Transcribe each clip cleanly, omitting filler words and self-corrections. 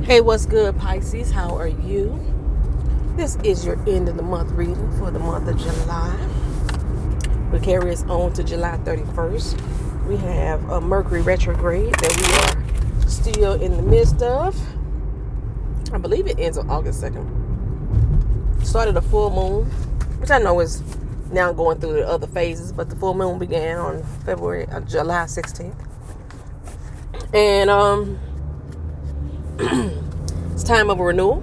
Hey, what's good, Pisces? How are you? This is your end of the month reading for the month of July. We carry us on to July 31st. We have a Mercury retrograde that we are still in the midst of. I believe it ends on August 2nd. Started a full moon, which I know is now going through the other phases, but the full moon began on July 16th. And it's time of a renewal,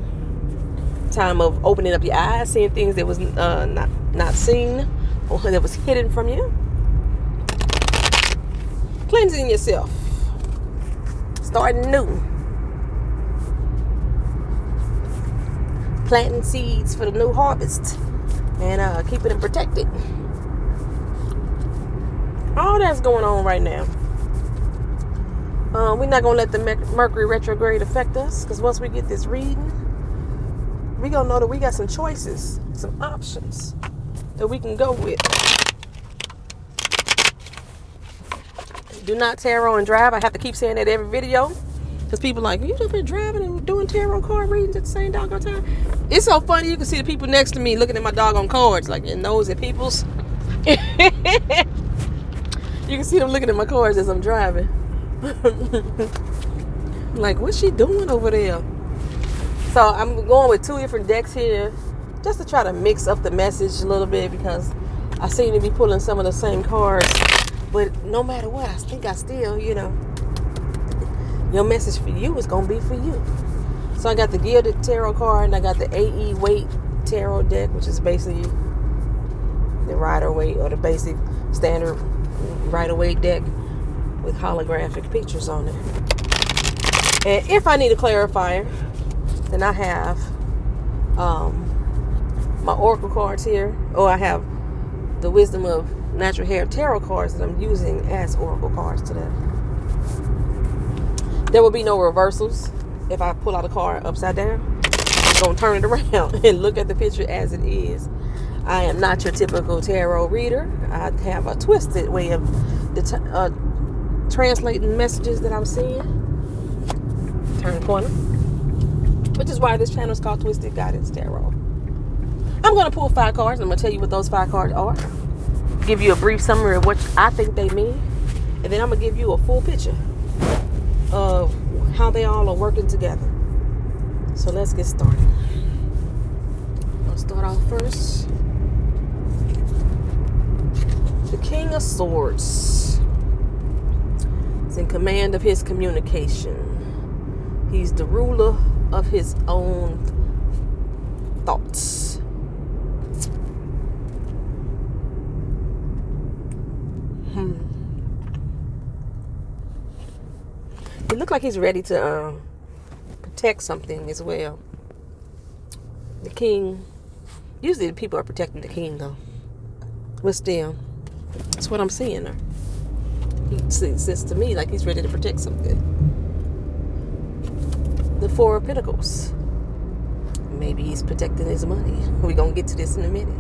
time of opening up your eyes, seeing things that was not seen or that was hidden from you, cleansing yourself, starting new, planting seeds for the new harvest, and keeping them protected. All that's going on right now. We're not going to let the Mercury retrograde affect us, because once we get this reading, we're going to know that we got some choices, some options that we can go with. Do not tarot and drive. I have to keep saying that every video, because people are like, you just been driving and doing tarot card readings at the same doggone time? It's so funny. You can see the people next to me looking at my doggone cards, like in nosy people's. You can see them looking at my cards as I'm driving. Like, what's she doing over there? So I'm going with two different decks here, just to try to mix up the message a little bit, because I seem to be pulling some of the same cards. But no matter what, I think I still, your message for you is going to be for you. So I got the Gilded Tarot card, and I got the AE Weight Tarot deck, which is basically the Rider-Waite, or the basic standard Rider-Waite deck with holographic pictures on it. And if I need a clarifier, then I have my Oracle cards here, or I have the Wisdom of Natural Hair Tarot cards that I'm using as Oracle cards today. There will be no reversals. If I pull out a card upside down, I'm going to turn it around and look at the picture as it is. I am not your typical tarot reader. I have a twisted way of translating messages that I'm seeing. Turn the corner. Which is why this channel is called Twisted Guidance Tarot. I'm going to pull 5 cards. I'm going to tell you what those 5 cards are. Give you a brief summary of what I think they mean. And then I'm going to give you a full picture of how they all are working together. So let's get started. I'll start off first. The King of Swords is in command of his communication. He's the ruler of his own thoughts. It looks like he's ready to protect something as well. The king, usually the people are protecting the king though. But still, that's what I'm seeing there. It says to me like he's ready to protect something. The Four of Pentacles. Maybe he's protecting his money. We're going to get to this in a minute.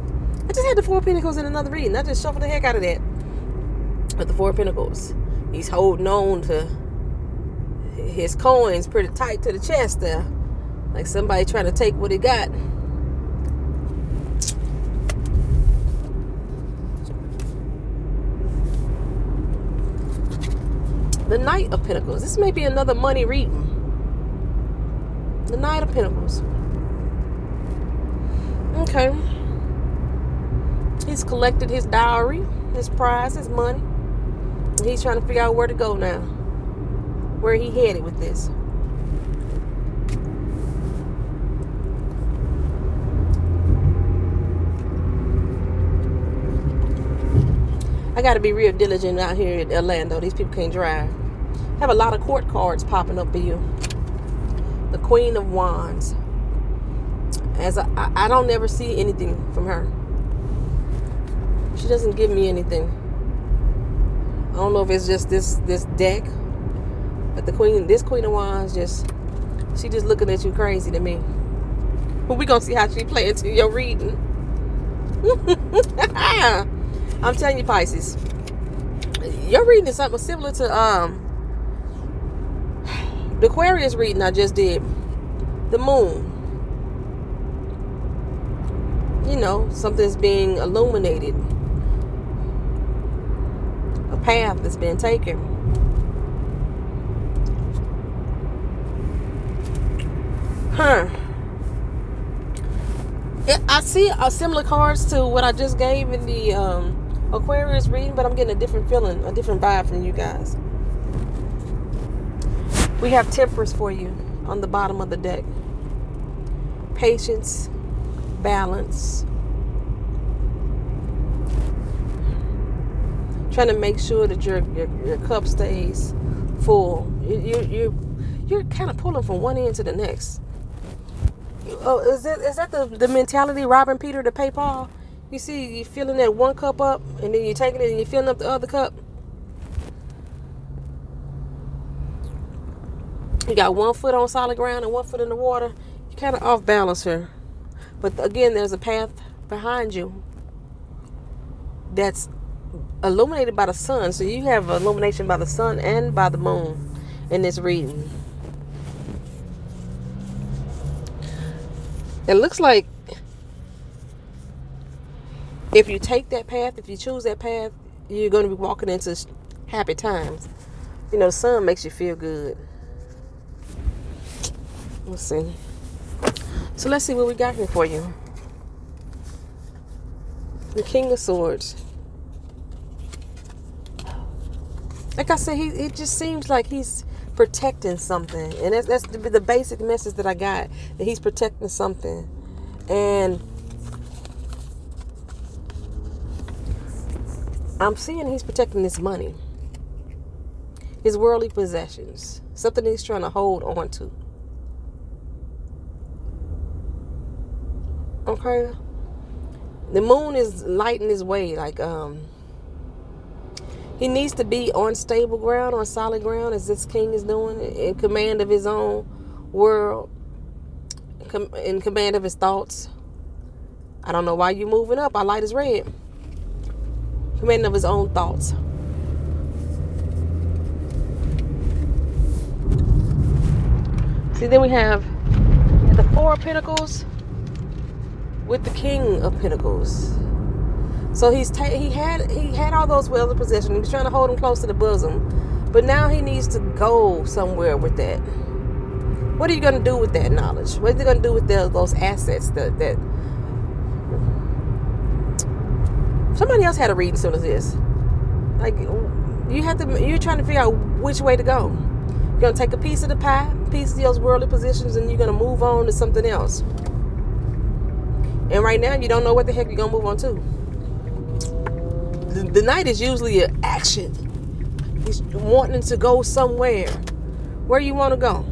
I just had the Four of Pentacles in another reading. I just shuffled the heck out of that. But the Four of Pentacles. He's holding on to his coins pretty tight to the chest there. Like somebody trying to take what he got. The Knight of Pentacles. This may be another money reading. The Knight of Pentacles. Okay. He's collected his dowry, his prize, his money. And he's trying to figure out where to go now. Where he headed with this. I got to be real diligent out here in Orlando. These people can't drive. Have a lot of court cards popping up for you. The Queen of Wands. As I don't never see anything from her. She doesn't give me anything. I don't know if it's just this deck, but this Queen of Wands she just looking at you crazy to me. But we gonna see how she play into your reading. I'm telling you, Pisces, your reading is something similar to the Aquarius reading I just did. the moon. You know, something's being illuminated. A path that's being taken. I see similar cards to what I just gave in the Aquarius reading, but I'm getting a different feeling, a different vibe from you guys. We have Temperance for you on the bottom of the deck. Patience, balance. Trying to make sure that your cup stays full. You're kind of pulling from one end to the next. Oh, is that the mentality robbing Peter to pay Paul? You see, you filling that one cup up, and then you're taking it and you're filling up the other cup. You got one foot on solid ground and one foot in the water. You kind of off balance here. But again, there's a path behind you that's illuminated by the sun. So you have illumination by the sun and by the moon in this reading. It looks like if you take that path, if you choose that path, you're going to be walking into happy times. You know, the sun makes you feel good. Let's see. So let's see what we got here for you. The King of Swords. Like I said, it just seems like he's protecting something. And that's the basic message that I got. That he's protecting something. And I'm seeing he's protecting his money. His worldly possessions. Something he's trying to hold on to. Okay? The moon is lighting his way. Like, he needs to be on stable ground, on solid ground, as this king is doing, in command of his own world, in command of his thoughts. I don't know why you're moving up. Our light is red. Command of his own thoughts. See, then we have the Four of Pentacles with the King of Pentacles. So he had all those wealth of possession. He was trying to hold them close to the bosom, but now he needs to go somewhere with that. What are you going to do with that knowledge? What are you going to do with those assets that somebody else had a reading similar to this? Like, you're trying to figure out which way to go. You're going to take a piece of the pie, piece of those worldly positions, and you're going to move on to something else. And right now, you don't know what the heck you're going to move on to. The Knight is usually an action. He's wanting to go somewhere. Where you want to go?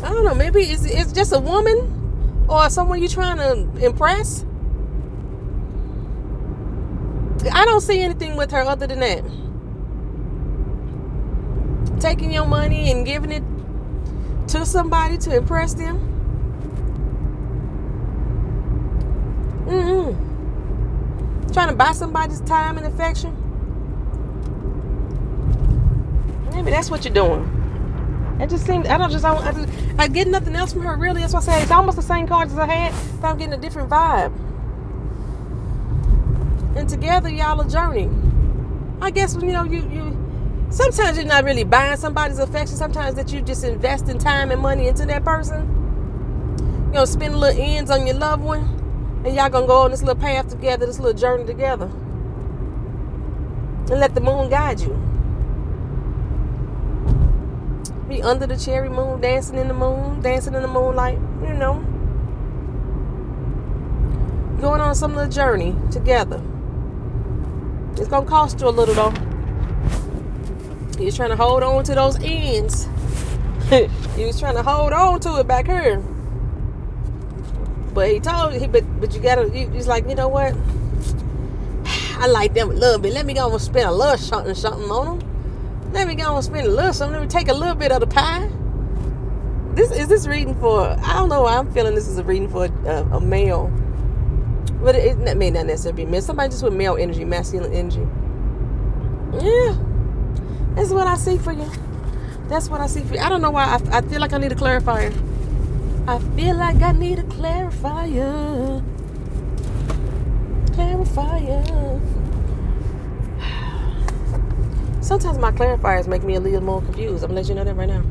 I don't know. Maybe it's just a woman or someone you're trying to impress. I don't see anything with her other than that. Taking your money and giving it to somebody to impress them. Trying to buy somebody's time and affection. Maybe that's what you're doing. It just seems, I get nothing else from her really. That's why I say it's almost the same cards as I had, but I'm getting a different vibe. And together y'all a journey. I guess, you know, you sometimes you're not really buying somebody's affection. Sometimes that you just invest in time and money into that person. You know, spend a little ends on your loved one. And y'all gonna go on this little path together, this little journey together. And let the moon guide you. Be under the cherry moon, dancing in the moonlight, you know. Going on some little journey together. It's gonna cost you a little though. You're trying to hold on to those ends. You was trying to hold on to it back here. But he told you, but you gotta, he's like, you know what? I like them a little bit. Let me go and spend a little something on them. Let me go and spend a little something. Let me take a little bit of the pie. This reading for, I don't know why I'm feeling this is a reading for a male. But it may not necessarily be male. Somebody just with male energy, masculine energy. Yeah. is what I see for you. That's what I see for you. I don't know why. I feel like I need a clarifier. I feel like I need a clarifier. Clarifier. Sometimes my clarifiers make me a little more confused. I'm gonna let you know that right now.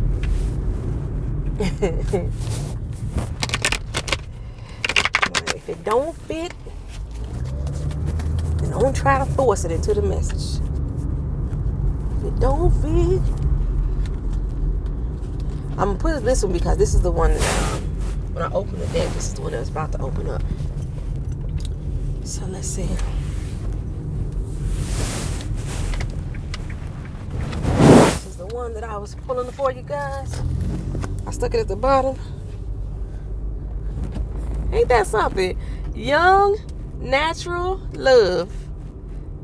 If it don't fit, then don't try to force it into the message. If it don't fit, I'm gonna put this one because this is the one that when I open the deck, this is the one that's about to open up. So let's see. This is the one that I was pulling for you guys. I stuck it at the bottom. Ain't that something? Young, natural love.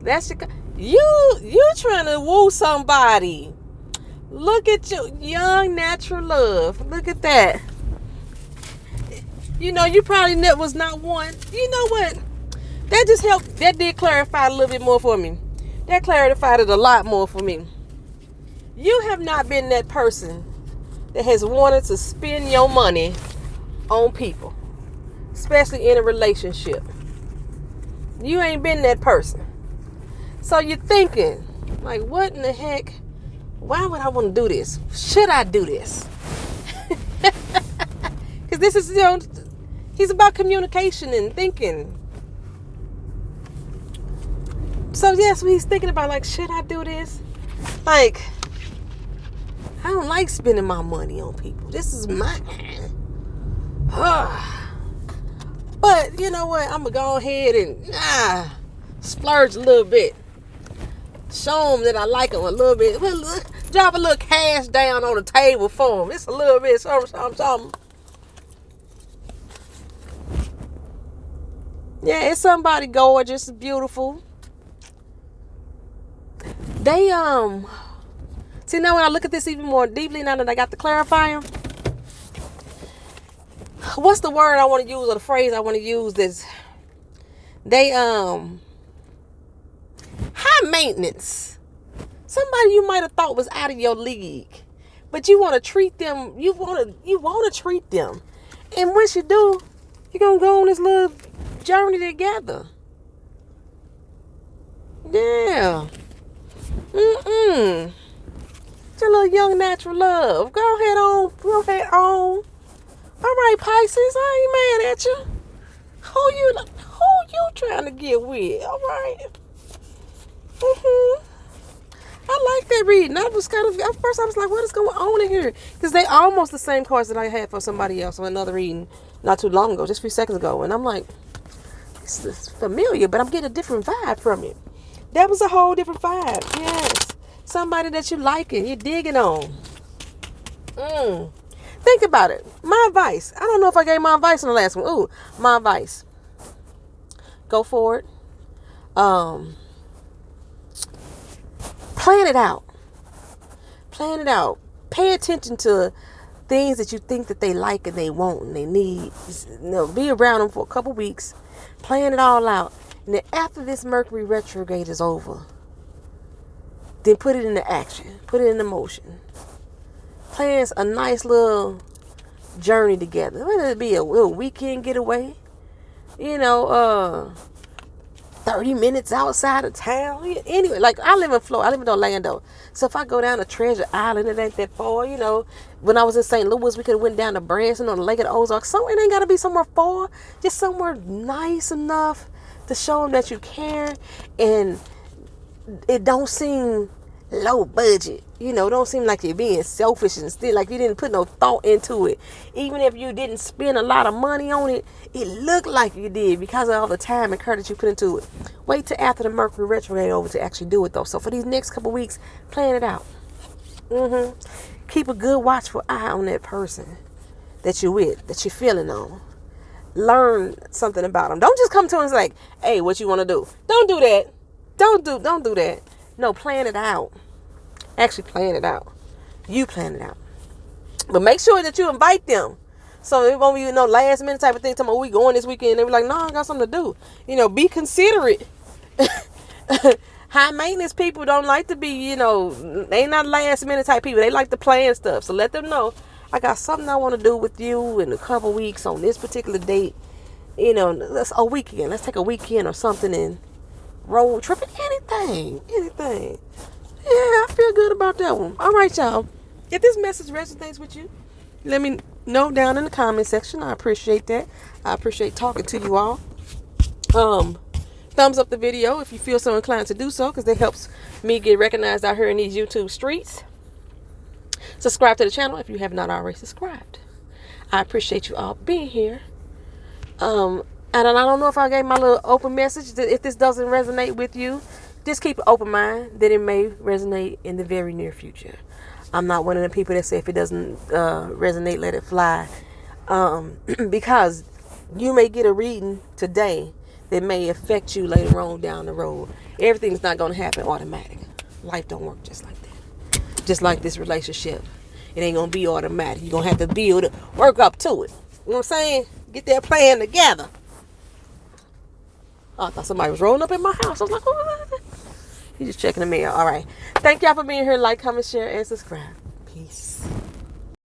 That's you trying to woo somebody. Look at you, young, natural love. Look at that. You know, you probably was not one. You know what? That just helped. That did clarify a little bit more for me. That clarified it a lot more for me. You have not been that person that has wanted to spend your money on people, especially in a relationship. You ain't been that person. So you're thinking, like, what in the heck? Why would I want to do this? Should I do this? Because this is, he's about communication and thinking. So yes, what he's thinking about, like, should I do this? Like, I don't like spending my money on people. This is mine. But you know what? I'm going to go ahead and splurge a little bit. Show them that I like them a little bit. Drop a little cash down on the table for them. It's a little bit something. Yeah, it's somebody gorgeous, beautiful. They, see, now when I look at this even more deeply, now that I got the clarifier, what's the word I want to use or the phrase I want to use is they, high maintenance. Somebody you might have thought was out of your league, but you want to treat them. You want to treat them, and once you do, you're gonna go on this little journey together. Yeah. It's your little young natural love. Go ahead on. All right, Pisces. I ain't mad at you. Who you trying to get with? All right. I like that reading. I was kind of, at first I was like, what is going on in here? Because they almost the same cards that I had for somebody else on another reading not too long ago, just a few seconds ago. And I'm like, this is familiar, but I'm getting a different vibe from it. That was a whole different vibe. Yes. Somebody that you liking, you're digging on. Think about it. My advice. I don't know if I gave my advice in the last one. Ooh, my advice. Go for it. Plan it out. Plan it out. Pay attention to things that you think that they like and they want and they need. Be around them for a couple weeks. Plan it all out. And then after this Mercury retrograde is over, then put it into action. Put it into motion. Plan a nice little journey together. Whether it be a little weekend getaway, 30 minutes outside of town. Anyway, like I live in Florida. I live in Orlando. So if I go down to Treasure Island, it ain't that far. When I was in St. Louis, we could have went down to Branson on the Lake of the Ozarks. So it ain't got to be somewhere far. Just somewhere nice enough to show them that you care. And it don't seem low budget. Don't seem like you're being selfish and still like you didn't put no thought into it. Even if you didn't spend a lot of money on it, it looked like you did because of all the time and care that you put into it. Wait till after the Mercury retrograde over to actually do it though. So for these next couple weeks, plan it out. Keep a good watchful eye on that person that you're with, that you're feeling on. Learn something about them. Don't just come to them and say, like, hey, what you want to do? Don't do that. Don't do that. No, plan it out. Actually plan it out. You plan it out. But make sure that you invite them. So it won't be no last minute type of thing. Talking about we going this weekend. They be like, no, I got something to do. Be considerate. High maintenance people don't like to be, they not last minute type people. They like to plan stuff. So let them know, I got something I want to do with you in a couple weeks on this particular date. Let's a weekend. Let's take a weekend or something and road trip. Anything. Yeah, I feel good about that one. All right, y'all. If this message resonates with you, let me know down in the comment section. I appreciate that. I appreciate talking to you all. Thumbs up the video if you feel so inclined to do so, because that helps me get recognized out here in these YouTube streets. Subscribe to the channel if you have not already subscribed. I appreciate you all being here. And I don't know if I gave my little open message. That if this doesn't resonate with you, just keep an open mind that it may resonate in the very near future. I'm not one of the people that say if it doesn't resonate, let it fly. Because you may get a reading today that may affect you later on down the road. Everything's not going to happen automatic. Life don't work just like that. Just like this relationship. It ain't going to be automatic. You're going to have to work up to it. You know what I'm saying? Get that plan together. Oh, I thought somebody was rolling up in my house. I was like, what? He's just checking the mail. All right. Thank y'all for being here. Like, comment, share, and subscribe. Peace.